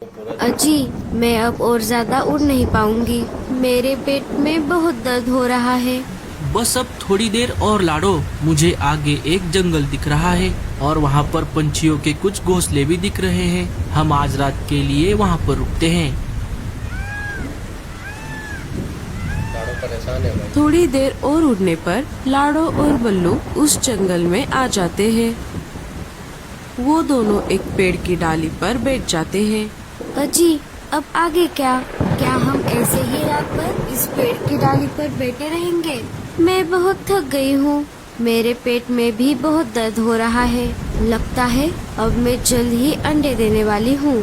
अजी, मैं अब और ज्यादा उड़ नहीं पाऊंगी। मेरे पेट में बहुत दर्द हो रहा है। बस अब थोड़ी देर और लाडो, मुझे आगे एक जंगल दिख रहा है और वहाँ पर पंछियों के कुछ घोंसले भी दिख रहे हैं। हम आज रात के लिए वहाँ पर रुकते हैं। थोड़ी देर और उड़ने पर लाडो और बल्लू उस जंगल में आ जाते हैं। वो दोनों एक पेड़ की डाली पर बैठ जाते हैं। अजी, अब आगे क्या? क्या हम ऐसे ही रात भर इस पेड़ की डाली पर बैठे रहेंगे? मैं बहुत थक गई हूँ। मेरे पेट में भी बहुत दर्द हो रहा है। लगता है अब मैं जल्द ही अंडे देने वाली हूँ।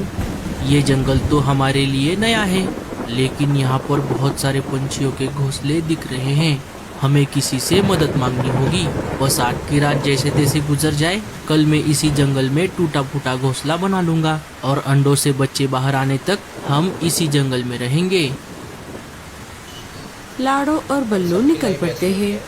ये जंगल तो हमारे लिए नया है, लेकिन यहाँ पर बहुत सारे पंछियों के घोंसले दिख रहे हैं। हमें किसी से मदद मांगनी होगी। बस आज की रात जैसे तैसे गुजर जाए, कल मैं इसी जंगल में टूटा फूटा घोंसला बना लूंगा और अंडों से बच्चे बाहर आने तक हम इसी जंगल में रहेंगे। लाडो और बल्लू निकल पड़ते हैं।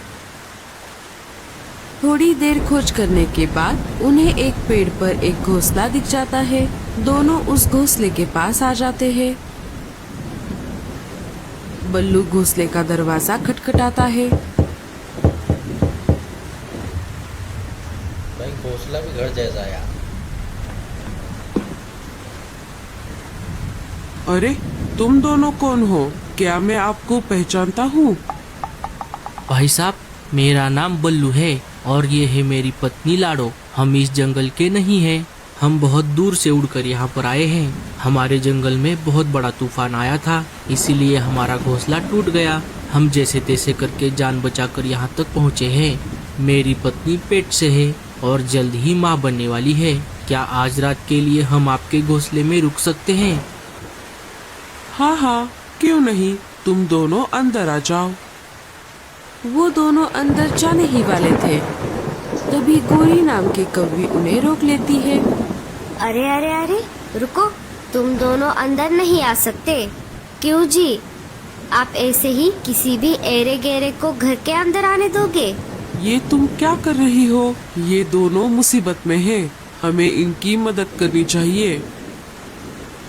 थोड़ी देर खोज करने के बाद उन्हें एक पेड़ पर एक घोंसला दिख जाता है। दोनों उस घोंसले के पास आ जाते हैं। बल्लू घोंसले का दरवाजा खटखटाता है। भाई घोंसला भी घर जैसा यार। अरे, तुम दोनों कौन हो? क्या मैं आपको पहचानता हूँ? भाई साहब, मेरा नाम बल्लू है और ये है मेरी पत्नी लाडो। हम इस जंगल के नहीं हैं। हम बहुत दूर से उड़कर यहाँ पर आए हैं। हमारे जंगल में बहुत बड़ा तूफान आया था, इसीलिए हमारा घोंसला टूट गया। हम जैसे तैसे करके जान बचाकर यहाँ तक पहुँचे हैं। मेरी पत्नी पेट से है और जल्द ही माँ बनने वाली है। क्या आज रात के लिए हम आपके घोंसले में रुक सकते हैं? हाँ हाँ, क्यों नहीं। तुम दोनों अंदर आ जाओ। वो दोनों अंदर जाने ही वाले थे, तभी गोरी नाम की कौवी उन्हें रोक लेती है। अरे अरे अरे, रुको, तुम दोनों अंदर नहीं आ सकते। क्यों जी? आप ऐसे ही किसी भी एरे गहरे को घर के अंदर आने दोगे? ये तुम क्या कर रही हो? ये दोनों मुसीबत में हैं। हमें इनकी मदद करनी चाहिए।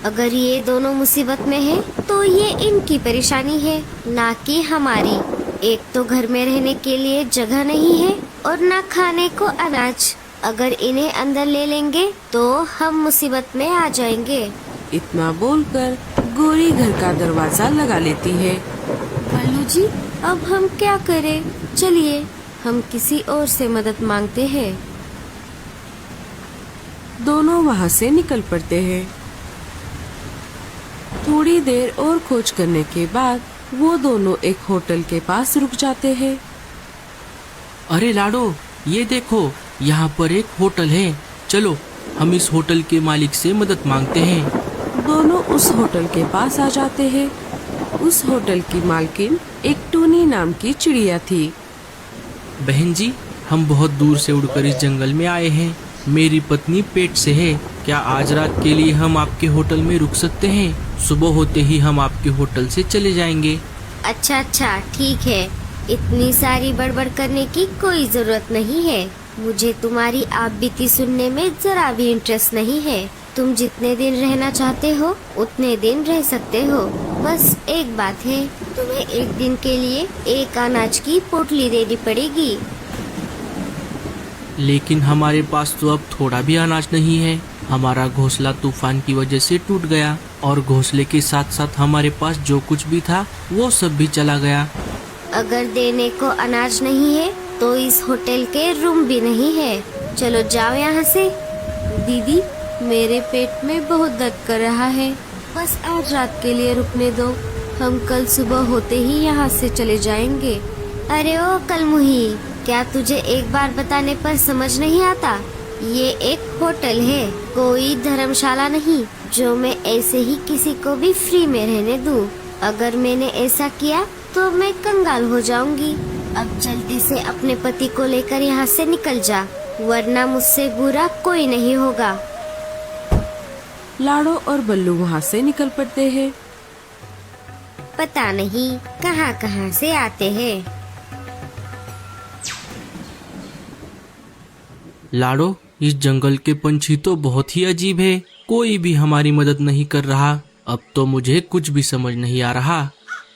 अगर ये दोनों मुसीबत में हैं, तो ये इनकी परेशानी है, ना कि हमारी। एक तो घर में रहने के लिए जगह नहीं है और ना खाने को अनाज। अगर इन्हें अंदर ले लेंगे तो हम मुसीबत में आ जाएंगे। इतना बोलकर गोरी घर का दरवाजा लगा लेती है। बल्लू जी, अब हम क्या करें? चलिए, हम किसी और से मदद मांगते हैं। दोनों वहाँ से निकल पड़ते हैं। थोड़ी देर और खोज करने के बाद वो दोनों एक होटल के पास रुक जाते हैं। अरे लाडो, ये देखो, यहाँ पर एक होटल है। चलो, हम इस होटल के मालिक से मदद मांगते हैं। दोनों उस होटल के पास आ जाते हैं। उस होटल की मालकिन एक टूनी नाम की चिड़िया थी। बहन जी, हम बहुत दूर से उड़कर इस जंगल में आए हैं। मेरी पत्नी पेट से है। क्या आज रात के लिए हम आपके होटल में रुक सकते हैं? सुबह होते ही हम आपके होटल से चले जाएंगे। अच्छा अच्छा, ठीक है। इतनी सारी बड़बड़ करने की कोई जरूरत नहीं है। मुझे तुम्हारी आप बीती सुनने में जरा भी इंटरेस्ट नहीं है। तुम जितने दिन रहना चाहते हो उतने दिन रह सकते हो। बस एक बात है, तुम्हें एक दिन के लिए एक अनाज की पोटली देनी पड़ेगी। लेकिन हमारे पास तो अब थोड़ा भी अनाज नहीं है। हमारा घोंसला तूफान की वजह से टूट गया और घोंसले के साथ साथ हमारे पास जो कुछ भी था वो सब भी चला गया। अगर देने को अनाज नहीं है तो इस होटल के रूम भी नहीं है। चलो जाओ यहाँ से। दीदी, मेरे पेट में बहुत दर्द कर रहा है। बस आज रात के लिए रुकने दो। हम कल सुबह होते ही यहाँ से चले जाएंगे। अरे ओ कलमुही, क्या तुझे एक बार बताने पर समझ नहीं आता? ये एक होटल है, कोई धर्मशाला नहीं, जो मैं ऐसे ही किसी को भी फ्री में रहने दूं। अगर मैंने ऐसा किया तो मैं कंगाल हो जाऊंगी। अब जल्दी से अपने पति को लेकर यहाँ से निकल जा, वरना मुझसे बुरा कोई नहीं होगा। लाडो और बल्लू वहाँ से निकल पड़ते हैं। पता नहीं कहाँ कहाँ से आते हैं। लाडो, इस जंगल के पंछी तो बहुत ही अजीब है। कोई भी हमारी मदद नहीं कर रहा। अब तो मुझे कुछ भी समझ नहीं आ रहा।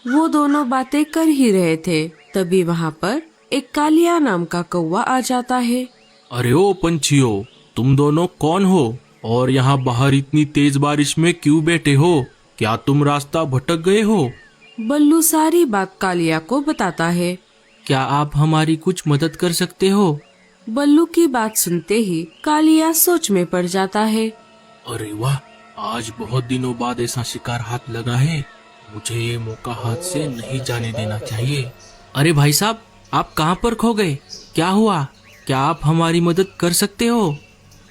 वो दोनों बातें कर ही रहे थे, तभी वहाँ पर एक कालिया नाम का कौवा आ जाता है। अरे ओ पंछियों, तुम दोनों कौन हो और यहाँ बाहर इतनी तेज बारिश में क्यों बैठे हो? क्या तुम रास्ता भटक गए हो? बल्लू सारी बात कालिया को बताता है। क्या आप हमारी कुछ मदद कर सकते हो? बल्लू की बात सुनते ही कालिया सोच में पड़ जाता है। अरे वाह, आज बहुत दिनों बाद ऐसा शिकार हाथ लगा है। मुझे ये मौका हाथ से नहीं जाने देना चाहिए। अरे भाई साहब, आप कहाँ पर खो गए? क्या हुआ? क्या आप हमारी मदद कर सकते हो?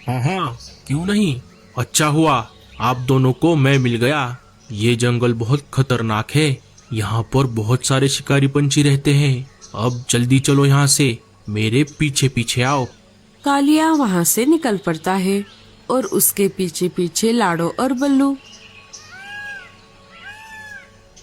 हाँ हाँ, क्यों नहीं। अच्छा हुआ आप दोनों को मैं मिल गया। ये जंगल बहुत खतरनाक है। यहाँ पर बहुत सारे शिकारी पंछी रहते हैं। अब जल्दी चलो यहाँ से, मेरे पीछे पीछे आओ। कालिया वहाँ से निकल पड़ता है और उसके पीछे पीछे लाडो और बल्लू।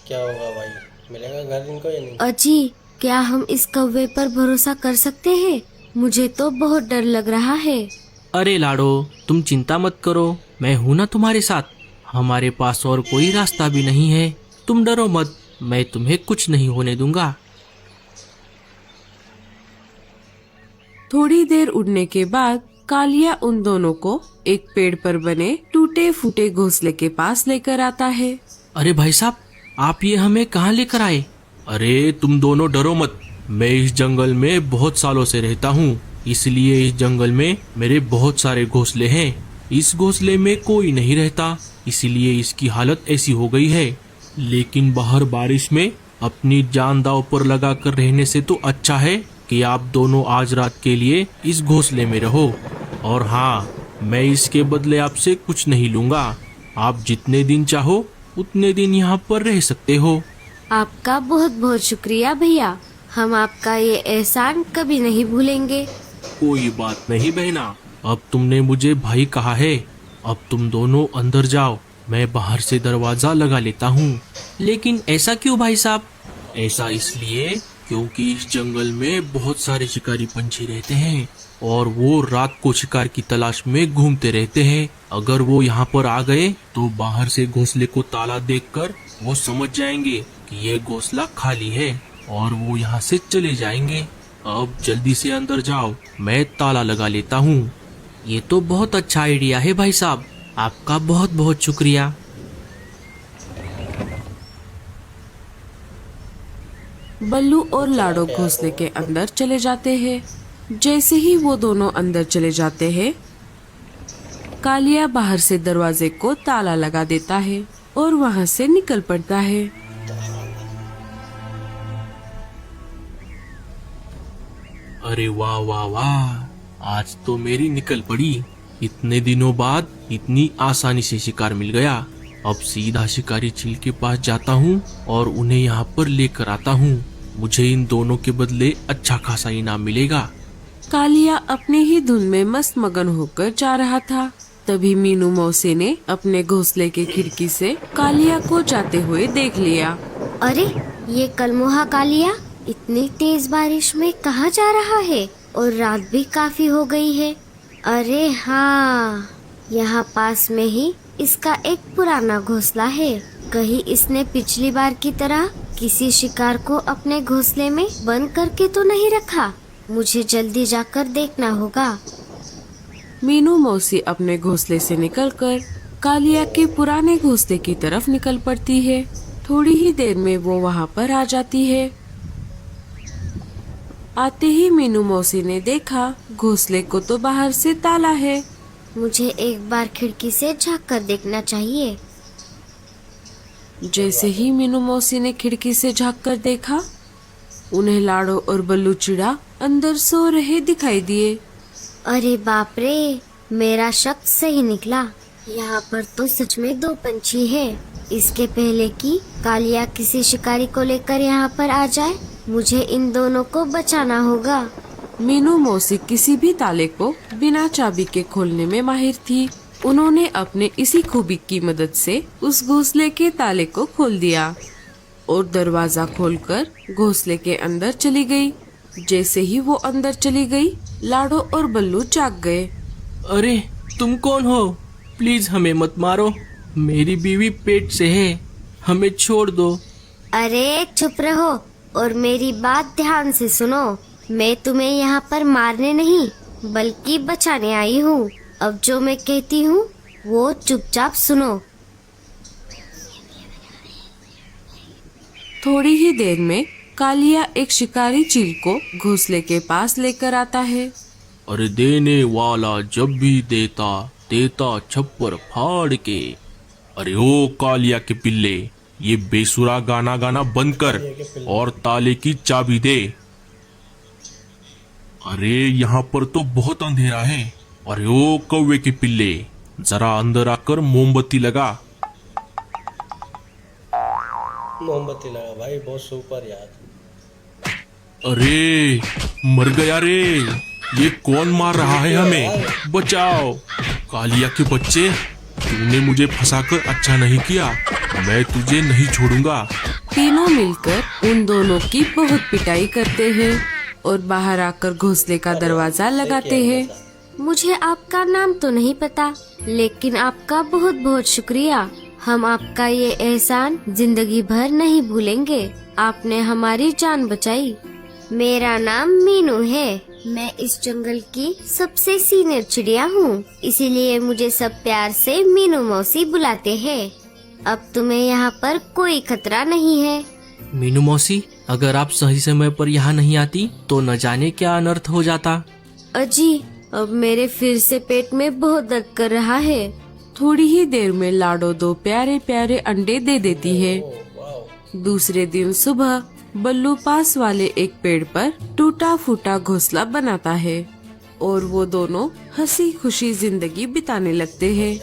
क्या होगा भाई, मिलेगा घर इनको या नहीं? अजी, क्या हम इस कौवे पर भरोसा कर सकते हैं? मुझे तो बहुत डर लग रहा है। अरे लाडो, तुम चिंता मत करो, मैं हूं ना तुम्हारे साथ। हमारे पास और कोई रास्ता भी नहीं है। तुम डरो मत, मैं तुम्हें कुछ नहीं होने दूंगा। थोड़ी देर उड़ने के बाद कालिया उन दोनों को एक पेड़ पर बने टूटे फूटे घोंसले के पास लेकर आता है। अरे भाई साहब, आप ये हमें कहाँ लेकर आए? अरे तुम दोनों डरो मत, मैं इस जंगल में बहुत सालों से रहता हूँ, इसलिए इस जंगल में मेरे बहुत सारे घोंसले हैं। इस घोंसले में कोई नहीं रहता, इसलिए इसकी हालत ऐसी हो गई है। लेकिन बाहर बारिश में अपनी जान दांव पर लगा कर रहने से तो अच्छा है कि आप दोनों आज रात के लिए इस घोंसले में रहो। और हाँ, मैं इसके बदले आपसे कुछ नहीं लूंगा। आप जितने दिन चाहो उतने दिन यहाँ पर रह सकते हो। आपका बहुत बहुत शुक्रिया भैया, हम आपका ये एहसान कभी नहीं भूलेंगे। कोई बात नहीं बहना, अब तुमने मुझे भाई कहा है। अब तुम दोनों अंदर जाओ, मैं बाहर से दरवाजा लगा लेता हूँ। लेकिन ऐसा क्यों भाई साहब? ऐसा इसलिए क्योंकि इस जंगल में बहुत सारे शिकारी पंछी रहते हैं और वो रात को शिकार की तलाश में घूमते रहते हैं। अगर वो यहाँ पर आ गए तो बाहर से घोंसले को ताला देखकर वो समझ जाएंगे कि ये घोंसला खाली है और वो यहाँ से चले जाएंगे। अब जल्दी से अंदर जाओ, मैं ताला लगा लेता हूँ। ये तो बहुत अच्छा आइडिया है भाई साहब, आपका बहुत बहुत शुक्रिया। बल्लू और लाडो घोंसले के अंदर चले जाते हैं। जैसे ही वो दोनों अंदर चले जाते हैं, कालिया बाहर से दरवाजे को ताला लगा देता है और वहाँ से निकल पड़ता है। अरे वाह वाह वाह, आज तो मेरी निकल पड़ी। इतने दिनों बाद इतनी आसानी से शिकार मिल गया। अब सीधा शिकारी चील के पास जाता हूँ और उन्हें यहाँ पर लेकर आता हूँ। मुझे इन दोनों के बदले अच्छा खासा इनाम मिलेगा। कालिया अपने ही धुन में मस्त मगन होकर जा रहा था। तभी मीनू मौसी ने अपने घोंसले की खिड़की से कालिया को जाते हुए देख लिया। अरे, ये कलमुहा कालिया इतनी तेज बारिश में कहाँ जा रहा है? और रात भी काफी हो गई है। अरे हाँ, यहाँ पास में ही इसका एक पुराना घोंसला है। कहीं इसने पिछली बार की तरह किसी शिकार को अपने घोंसले में बंद करके तो नहीं रखा? मुझे जल्दी जाकर देखना होगा। मीनू मौसी अपने घोंसले से निकलकर कालिया के पुराने घोंसले की तरफ निकल पड़ती है। थोड़ी ही देर में वो वहाँ पर आ जाती है। आते ही मीनू मौसी ने देखा घोंसले को तो बाहर से ताला है। मुझे एक बार खिड़की से झांक कर देखना चाहिए। जैसे ही मीनू मौसी ने खिड़की से झांक कर देखा, उन्हें लाडो और बल्लू चिड़ा अंदर सो रहे दिखाई दिए। अरे बाप रे, मेरा शक सही निकला। यहाँ पर तो सच में दो पंछी हैं। इसके पहले कि कालिया किसी शिकारी को लेकर यहाँ पर आ जाए, मुझे इन दोनों को बचाना होगा। मीनू मौसी किसी भी ताले को बिना चाबी के खोलने में माहिर थी। उन्होंने अपने इसी खूबी की मदद से उस घोंसले के ताले को खोल दिया और दरवाजा खोलकर घोंसले के अंदर चली गई। जैसे ही वो अंदर चली गई, लाडो और बल्लू जाग गए। अरे तुम कौन हो? प्लीज हमें मत मारो, मेरी बीवी पेट से है, हमें छोड़ दो। अरे चुप रहो और मेरी बात ध्यान से सुनो। मैं तुम्हें यहाँ पर मारने नहीं बल्कि बचाने आई हूँ। अब जो मैं कहती हूँ वो चुपचाप सुनो। थोड़ी ही देर में कालिया एक शिकारी चील को घोंसले के पास लेकर आता है। अरे देने वाला जब भी देता, देता छप्पर फाड़ के। अरे ओ कालिया के पिल्ले, ये बेसुरा गाना गाना बंद कर और ताले की चाबी दे। अरे यहाँ पर तो बहुत अंधेरा है। अरे ओ कौवे के पिल्ले, जरा अंदर आकर मोमबत्ती लगा। मोमबत्ती लगा भाई, बहुत सुपर यार। अरे मर गया रे, ये कौन मार रहा है हमें? बचाओ कालिया के बच्चे, तूने मुझे फंसाकर अच्छा नहीं किया, मैं तुझे नहीं छोड़ूंगा। तीनों मिलकर उन दोनों की बहुत पिटाई करते हैं और बाहर आकर घोंसले का दरवाजा लगाते हैं। मुझे आपका नाम तो नहीं पता, लेकिन आपका बहुत बहुत शुक्रिया। हम आपका ये एहसान जिंदगी भर नहीं भूलेंगे। आपने हमारी जान बचाई। मेरा नाम मीनू है। मैं इस जंगल की सबसे सीनियर चिड़िया हूँ, इसीलिए मुझे सब प्यार से मीनू मौसी बुलाते हैं। अब तुम्हें यहाँ पर कोई खतरा नहीं है। मीनू मौसी, अगर आप सही समय पर यहाँ नहीं आती तो न जाने क्या अनर्थ हो जाता। अजी, अब मेरे फिर से पेट में बहुत दर्द कर रहा है। थोड़ी ही देर में लाडो 2 प्यारे प्यारे अंडे दे देती है। दूसरे दिन सुबह बल्लू पास वाले एक पेड़ पर टूटा फूटा घोंसला बनाता है और वो दोनों हंसी खुशी जिंदगी बिताने लगते हैं।